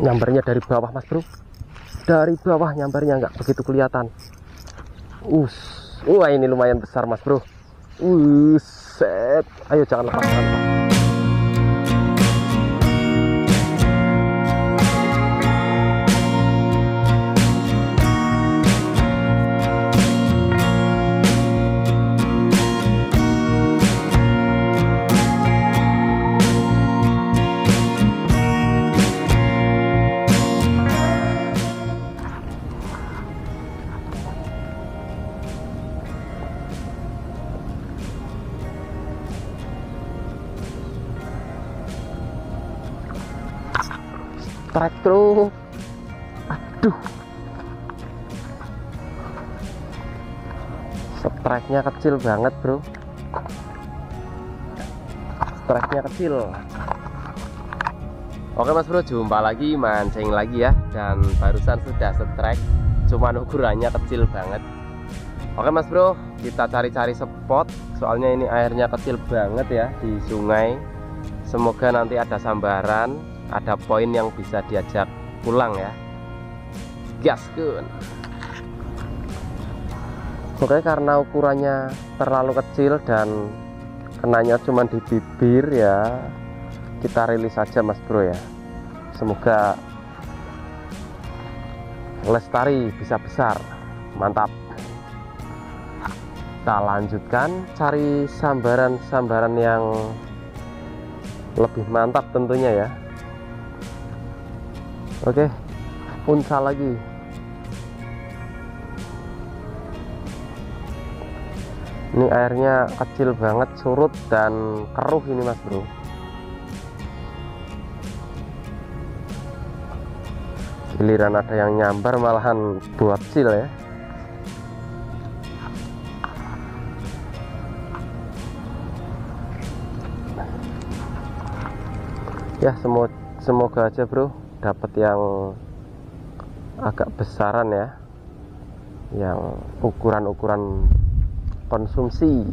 Nyambarnya dari bawah mas bro, dari bawah nyambarnya, nggak begitu kelihatan. Wah ini lumayan besar mas bro. Set, ayo jangan lepas, jangan lepas. Strike bro, aduh, strike-nya kecil banget bro, strike-nya kecil. Oke mas bro, jumpa lagi, mancing lagi ya, dan barusan sudah strike, cuman ukurannya kecil banget. Oke mas bro, kita cari-cari spot, soalnya ini airnya kecil banget ya di sungai. Semoga nanti ada sambaran, ada poin yang bisa diajak pulang ya. Gaskun. Oke, karena ukurannya terlalu kecil dan kenanya cuma di bibir ya, kita rilis saja mas bro ya. Semoga lestari bisa besar. Mantap. Kita lanjutkan cari sambaran-sambaran yang lebih mantap tentunya ya. Oke, punca lagi. Ini airnya kecil banget, surut dan keruh ini mas bro. Giliran ada yang nyambar malahan buat kecil ya. Ya semoga aja bro dapat yang agak besaran ya, yang ukuran konsumsi.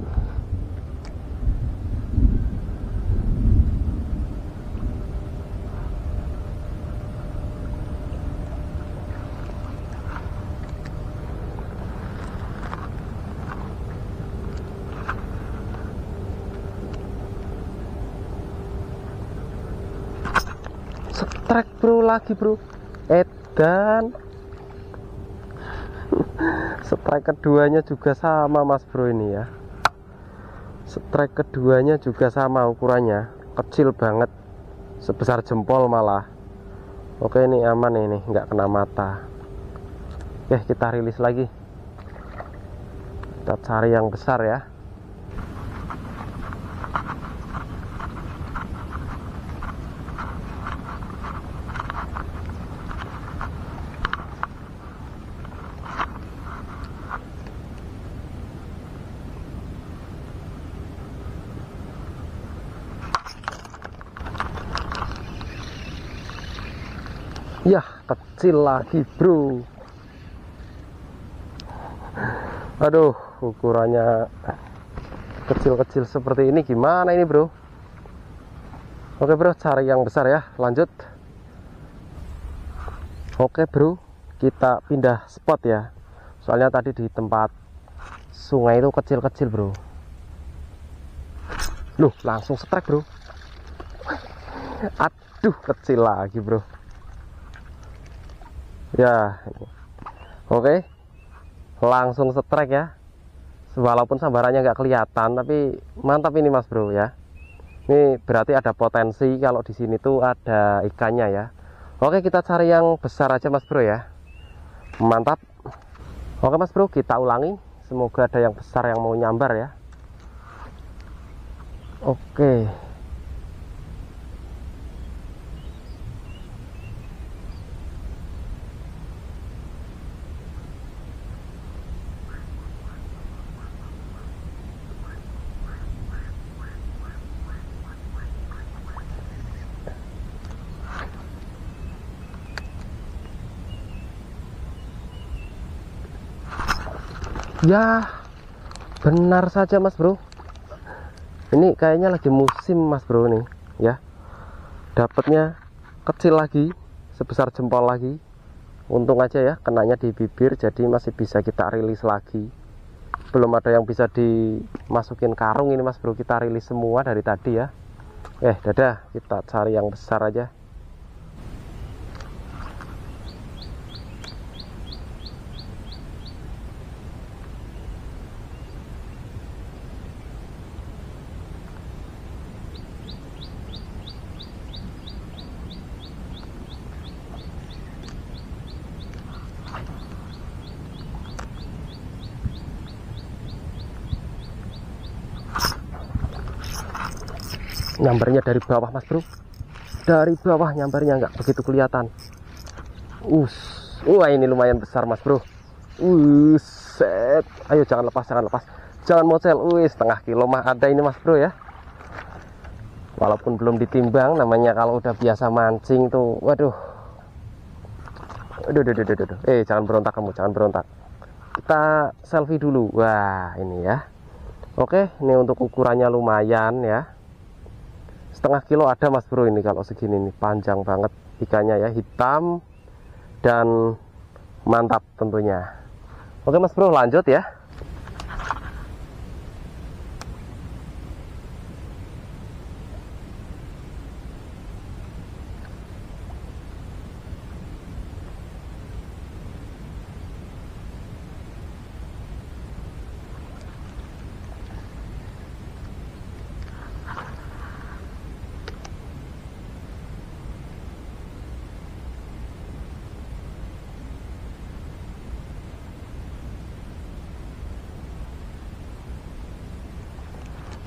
Strike bro, lagi bro, edan. Strike keduanya juga sama mas bro ini ya. Strike keduanya juga sama ukurannya, kecil banget, sebesar jempol malah. Oke ini aman ini, nggak kena mata. Oke kita rilis lagi, kita cari yang besar ya. Yah kecil lagi bro. Aduh ukurannya kecil-kecil seperti ini gimana ini bro. Oke bro, cari yang besar ya, lanjut. Oke bro, kita pindah spot ya, soalnya tadi di tempat sungai itu kecil-kecil bro. Loh langsung strike bro. Aduh kecil lagi bro ya. Oke langsung strike ya, walaupun sambarannya nggak kelihatan tapi mantap ini mas bro ya. Ini berarti ada potensi kalau di sini tuh ada ikannya ya. Oke kita cari yang besar aja mas bro ya, mantap. Oke mas bro, kita ulangi, semoga ada yang besar yang mau nyambar ya. Oke ya, benar saja mas bro. Ini kayaknya lagi musim mas bro nih ya. Dapatnya kecil lagi, sebesar jempol lagi. Untung aja ya kenanya di bibir, jadi masih bisa kita rilis lagi. Belum ada yang bisa dimasukin karung ini mas bro, kita rilis semua dari tadi ya. Dadah, kita cari yang besar aja. Nyambarnya dari bawah mas bro, dari bawah nyambarnya, nggak begitu kelihatan. Wah ini lumayan besar mas bro. Set, ayo jangan lepas, jangan mocel. Setengah kilo mah ada ini mas bro ya, walaupun belum ditimbang. Namanya kalau udah biasa mancing tuh, waduh. Jangan berontak kamu, jangan berontak. Kita selfie dulu. Wah ini ya, oke, ini untuk ukurannya lumayan ya. Setengah kilo ada mas bro ini kalau segini nih, panjang banget ikannya ya, hitam dan mantap tentunya. Oke mas bro, lanjut ya.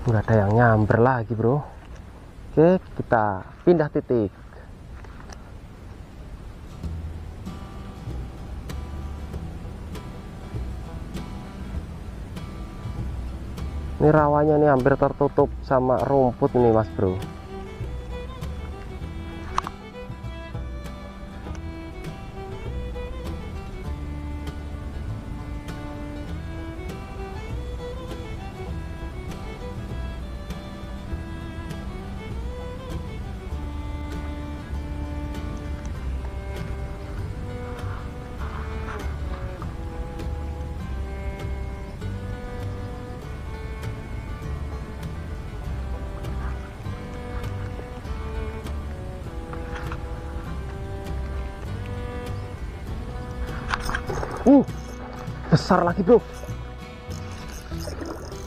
Nggak ada yang nyamber lagi bro. Oke, kita pindah titik. Ini rawanya nih hampir tertutup sama rumput ini mas bro. Besar lagi bro.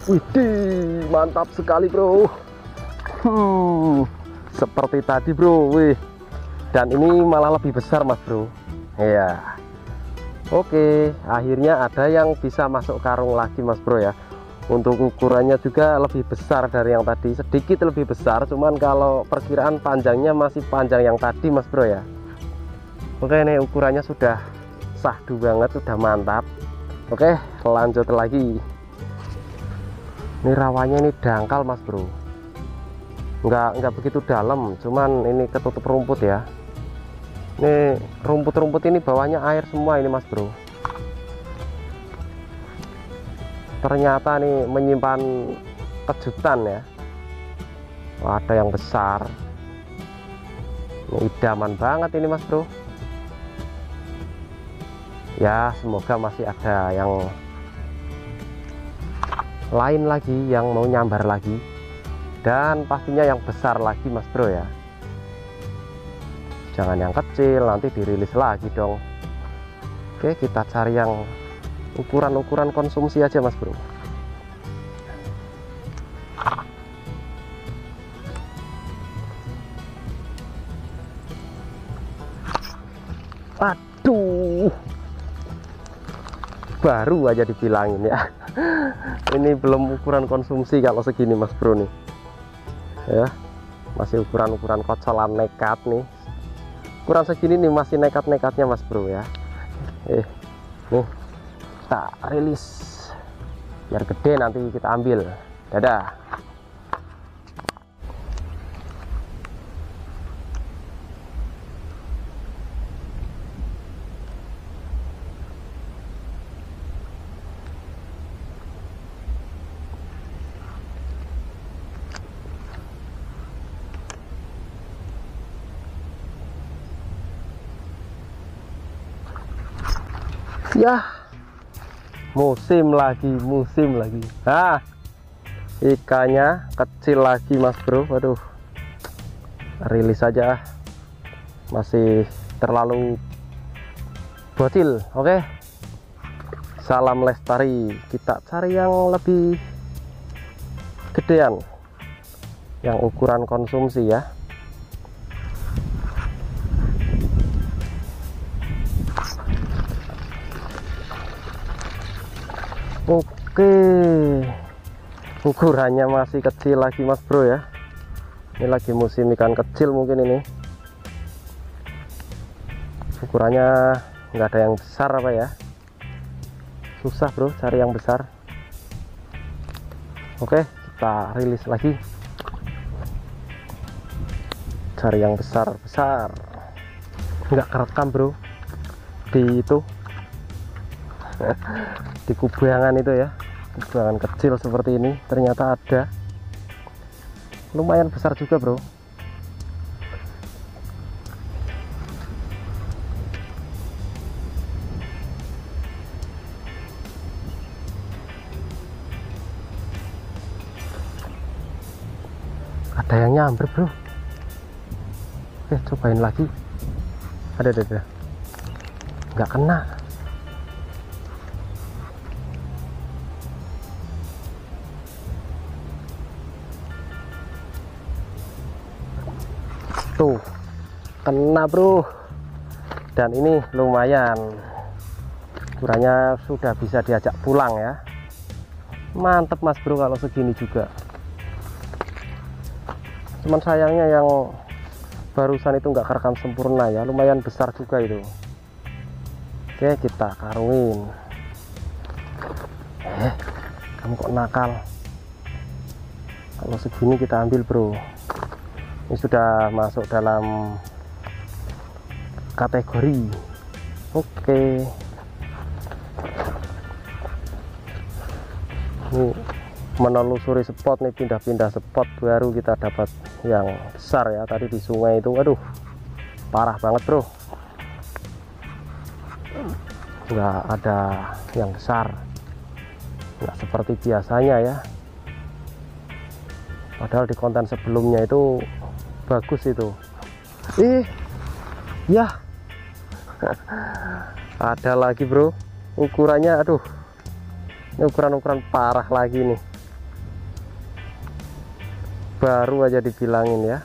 Widih, mantap sekali bro. Seperti tadi bro. Dan ini malah lebih besar mas bro. Iya. Oke, akhirnya ada yang bisa masuk karung lagi mas bro ya. Untuk ukurannya juga lebih besar dari yang tadi, sedikit lebih besar, cuman kalau perkiraan panjangnya masih panjang yang tadi mas bro ya. Oke, ini ukurannya sudah sahdu banget, sudah mantap. Oke, lanjut lagi. Ini rawanya ini dangkal mas bro, nggak begitu dalam, cuman ini ketutup rumput ya. Ini rumput-rumput ini bawahnya air semua ini mas bro. Ternyata nih menyimpan kejutan ya. Wah, ada yang besar. Ini idaman banget ini mas bro. Ya semoga masih ada yang lain lagi yang mau nyambar lagi, dan pastinya yang besar lagi mas bro ya. Jangan yang kecil, nanti dirilis lagi dong. Oke, kita cari yang ukuran-ukuran konsumsi aja mas bro. Aduh, baru aja dibilangin ya. Ini belum ukuran konsumsi kalau segini mas bro nih ya, masih ukuran-ukuran kocolan nekat nih. Ukuran segini nih masih nekat-nekatnya mas bro ya. Nih kita rilis biar gede, nanti kita ambil. Dadah. Ya, musim lagi. Nah, ikannya kecil lagi mas bro. Waduh, rilis saja, masih terlalu bocil. Oke, salam lestari. Kita cari yang lebih gedean, yang ukuran konsumsi ya. Oke, ukurannya masih kecil lagi mas bro ya. Ini lagi musim ikan kecil mungkin ini. Ukurannya nggak ada yang besar apa ya. Susah bro cari yang besar. Oke, kita rilis lagi. Cari yang besar. Nggak kerekam bro di itu. Di kubangan itu ya, kubangan kecil seperti ini ternyata ada, lumayan besar juga bro. Ada yang nyamber bro. Oke, cobain lagi. Ada nggak kena. Tuh, kena bro. Dan ini lumayan, ukurannya sudah bisa diajak pulang ya. Mantep mas bro kalau segini juga. Cuman sayangnya yang barusan itu nggak kerekam sempurna ya, lumayan besar juga itu. Oke, kita karungin. Kamu kok nakal? Kalau segini kita ambil bro. Ini sudah masuk dalam kategori. Oke, ini menelusuri spot nih, pindah-pindah spot baru kita dapat yang besar ya. Tadi di sungai itu aduh parah banget bro, nggak ada yang besar, nggak seperti biasanya ya. Padahal di konten sebelumnya itu bagus itu. Ya ada lagi bro, ukurannya aduh, ini ukuran parah lagi nih, baru aja dibilangin ya,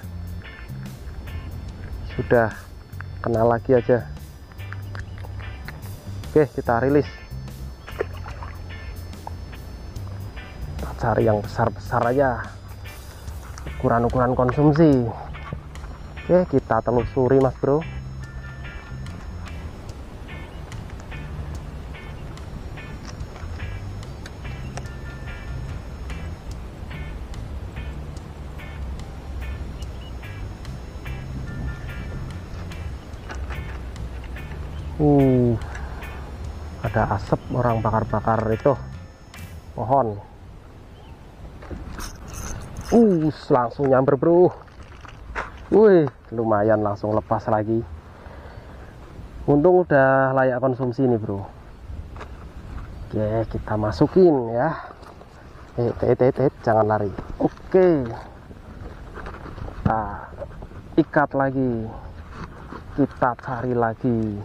sudah kena lagi aja. Oke, kita rilis. Kita cari yang besar-besar aja, ukuran konsumsi. Oke, kita telusuri mas bro. Ada asap orang bakar-bakar itu pohon. Langsung nyamber bro. Wih, lumayan, langsung lepas lagi. Untung udah layak konsumsi nih bro. Oke, kita masukin ya. Jangan lari. Oke, kita ikat lagi, kita cari lagi.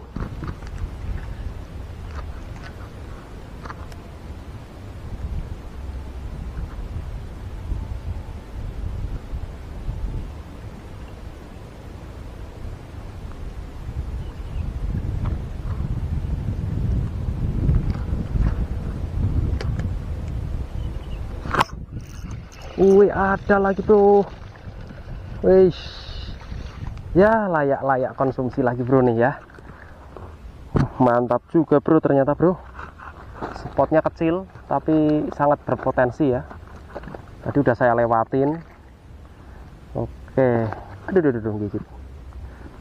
Wih, ada lagi bro. Wih, ya layak konsumsi lagi bro nih ya. Mantap juga bro ternyata bro. Spotnya kecil tapi sangat berpotensi ya. Tadi udah saya lewatin. Oke, aduh gigit.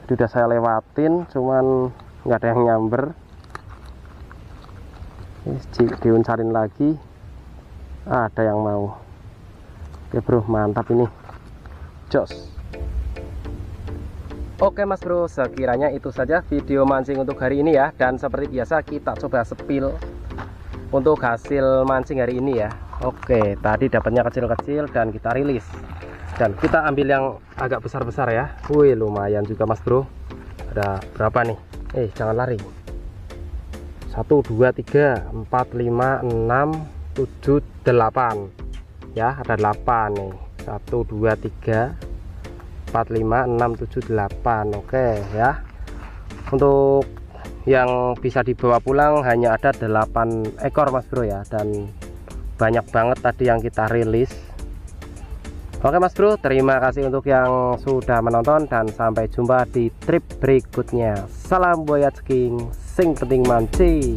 Tadi udah saya lewatin, cuman nggak ada yang nyamber. Diuncarin lagi, ada yang mau. Oke bro, mantap ini, jos. Oke mas bro, sekiranya itu saja video mancing untuk hari ini ya. Dan seperti biasa kita coba sepil untuk hasil mancing hari ini ya. Oke, tadi dapatnya kecil-kecil dan kita rilis. Dan kita ambil yang agak besar-besar ya. Wih, lumayan juga mas bro. Ada berapa nih? Jangan lari. 1, 2, 3, 4, 5, 6, 7, 8 ya, ada 8 nih. 1, 2, 3, 4, 5, 6, 7, 8. Oke ya. Untuk yang bisa dibawa pulang hanya ada 8 ekor mas bro ya. Dan banyak banget tadi yang kita rilis. Oke mas bro, terima kasih untuk yang sudah menonton. Dan sampai jumpa di trip berikutnya. Salam buaya ceking, sing penting mancing.